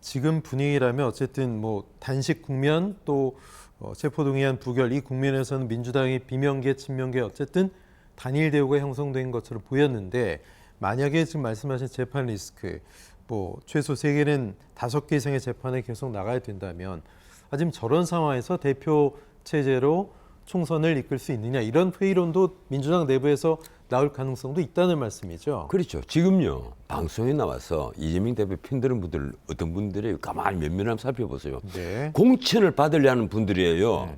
지금 분위기라면 어쨌든 뭐 단식 국면 또 체포동의안 부결 이 국면에서는 민주당이 비명계 친명계 어쨌든 단일 대우가 형성된 것처럼 보였는데 만약에 지금 말씀하신 재판 리스크 뭐 최소 3개는 5개 이상의 재판에 계속 나가야 된다면 지금 저런 상황에서 대표 체제로 총선을 이끌 수 있느냐 이런 회의론도 민주당 내부에서 나올 가능성도 있다는 말씀이죠. 그렇죠. 지금요 방송에 나와서 이재명 대표 편드는 분들 어떤 분들이 가만히 면면함 살펴보세요. 네. 공천을 받으려는 분들이에요.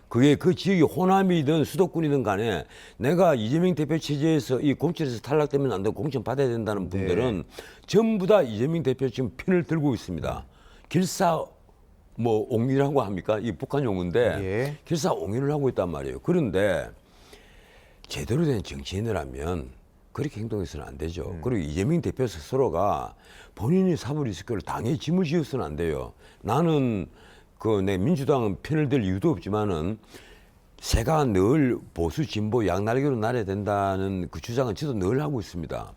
그게 그 지역이 호남이든 수도권이든 간에 내가 이재명 대표 체제에서 이 공천에서 탈락되면 안 되고 공천 받아야 된다는 분들은 전부 다 이재명 대표 지금 편을 들고 있습니다. 길사 뭐 옹이라고 합니까? 이 북한 용어인데 길사 옹이를 하고 있단 말이에요. 그런데 제대로 된 정치인이라면 그렇게 행동해서는 안 되죠. 그리고 이재명 대표 스스로가 본인이 사법리스크를 당에 짐을 지어서는 안 돼요. 나는 내 민주당은 편을 들 이유도 없지만은 새가 늘 보수 진보 양날개로 날아야 된다는 그 주장은 저도 늘 하고 있습니다.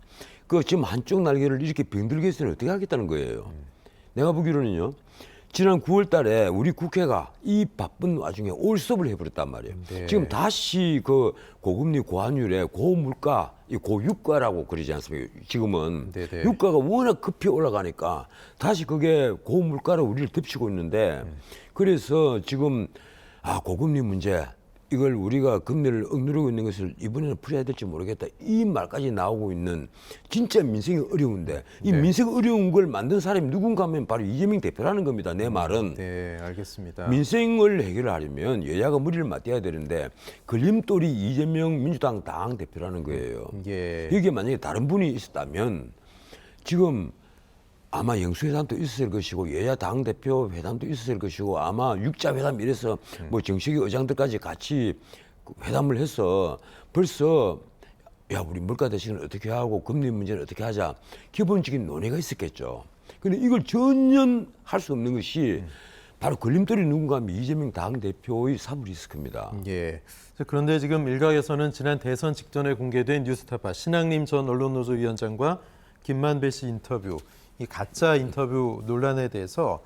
그 지금 한쪽 날개를 이렇게 병들게 해서는 어떻게 하겠다는 거예요. 내가 보기로는요. 지난 9월 달에 우리 국회가 이 바쁜 와중에 올스톱을 해버렸단 말이에요. 네. 지금 다시 그 고금리 고환율에 고물가, 이 고유가라고 그러지 않습니까? 지금은 네네. 유가가 워낙 급히 올라가니까 다시 그게 고물가로 우리를 덮치고 있는데 그래서 지금 고금리 문제 이걸 우리가 금리를 억누르고 있는 것을 이번에는 풀어야 될지 모르겠다. 이 말까지 나오고 있는 진짜 민생이 어려운데 이 민생 어려운 걸 만든 사람이 누군가 하면 바로 이재명 대표라는 겁니다. 내 말은. 네, 알겠습니다. 민생을 해결하려면 여야가 머리를 맞대야 되는데 걸림돌이 이재명 민주당 당 대표라는 거예요. 예. 여기에 만약에 다른 분이 있었다면 지금 아마 영수회담도 있었을 것이고 여야 당대표 회담도 있었을 것이고 아마 육자회담 이래서 뭐 정식의 의장들까지 같이 회담을 해서 벌써 야 우리 물가 대신을 어떻게 하고 금리 문제를 어떻게 하자 기본적인 논의가 있었겠죠. 그런데 이걸 전혀 할 수 없는 것이 바로 걸림돌이 누군가 하면 이재명 당대표의 사법 리스크입니다. 예. 그런데 지금 일각에서는 지난 대선 직전에 공개된 뉴스타파 신학림 전 언론노조 위원장과 김만배 씨 인터뷰 이 가짜 인터뷰 논란에 대해서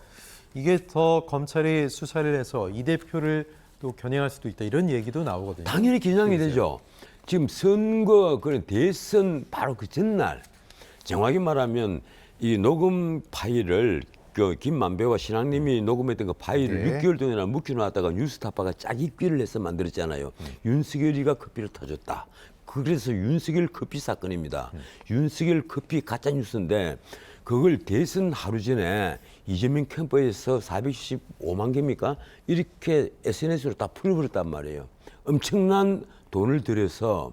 이게 더 검찰이 수사를 해서 이 대표를 또 겨냥할 수도 있다 이런 얘기도 나오거든요. 당연히 겨냥이 되죠. 지금 선거 그런 대선 바로 그 전날 정확히 말하면 이 녹음 파일을 그 김만배와 신학님이 녹음했던 그 파일을 6개월 동안이나 묵혀놨다가 뉴스타파가 짜깁기를 해서 만들었잖아요. 윤석열이가 커피를 타줬다. 그래서 윤석열 커피 사건입니다. 윤석열 커피 가짜 뉴스인데 그걸 대선 하루 전에 이재명 캠프에서 415만 개입니까? 이렇게 SNS로 다 풀어버렸단 말이에요. 엄청난 돈을 들여서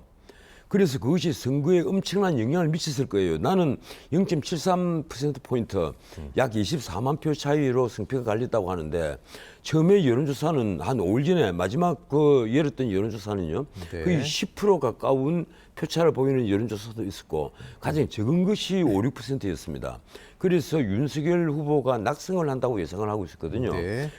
그래서 그것이 선거에 엄청난 영향을 미쳤을 거예요. 나는 0.73%포인트 약 24만 표 차이로 승패가 갈렸다고 하는데 처음에 여론조사는 한 5일 전에 마지막 그 열었던 여론조사는요. 거의 10% 가까운 표차를 보이는 여론조사도 있었고 가장 적은 것이 5, 6%였습니다. 그래서 윤석열 후보가 낙승을 한다고 예상을 하고 있었거든요.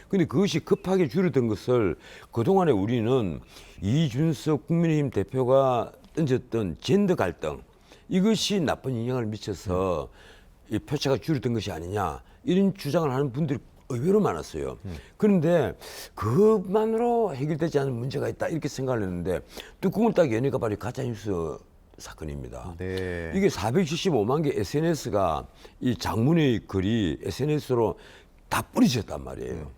그런데 그것이 급하게 줄어든 것을 그동안에 우리는 이준석 국민의힘 대표가 던졌던 젠더 갈등 이것이 나쁜 영향을 미쳐서 이 표차가 줄어든 것이 아니냐 이런 주장을 하는 분들이 의외로 많았어요. 그런데 그것만으로 해결되지 않은 문제가 있다 이렇게 생각을 했는데 뚜껑을 딱 여니까 바로 가짜뉴스 사건입니다. 이게 475만 개 SNS가 이 장문의 글이 SNS로 다 뿌려졌단 말이에요.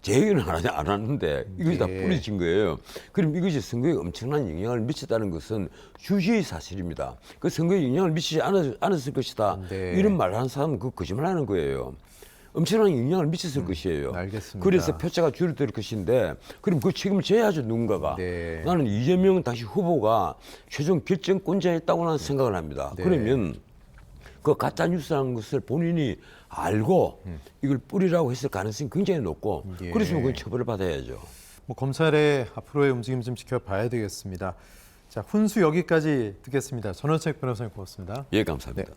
제 얘기는 안 하는데 이것이 다 뿌려진 거예요. 그럼 이것이 선거에 엄청난 영향을 미쳤다는 것은 주시의 사실입니다. 그 선거에 영향을 미치지 않았을 것이다. 이런 말을 하는 사람은 그 거짓말하는 거예요. 엄청난 영향을 미쳤을 것이에요. 알겠습니다. 그래서 표차가 줄어들 것인데 그럼 그 책임을 져야죠 누군가가. 나는 이재명 당시 후보가 최종 결정권자였다고 나는 생각을 합니다. 그러면 그 가짜 뉴스라는 것을 본인이 알고 이걸 뿌리라고 했을 가능성이 굉장히 높고 그래서 그건 처벌을 받아야죠. 뭐 검찰의 앞으로의 움직임 좀 지켜봐야 되겠습니다. 자, 훈수 여기까지 듣겠습니다. 전원책 변호사님 고맙습니다. 예, 감사합니다.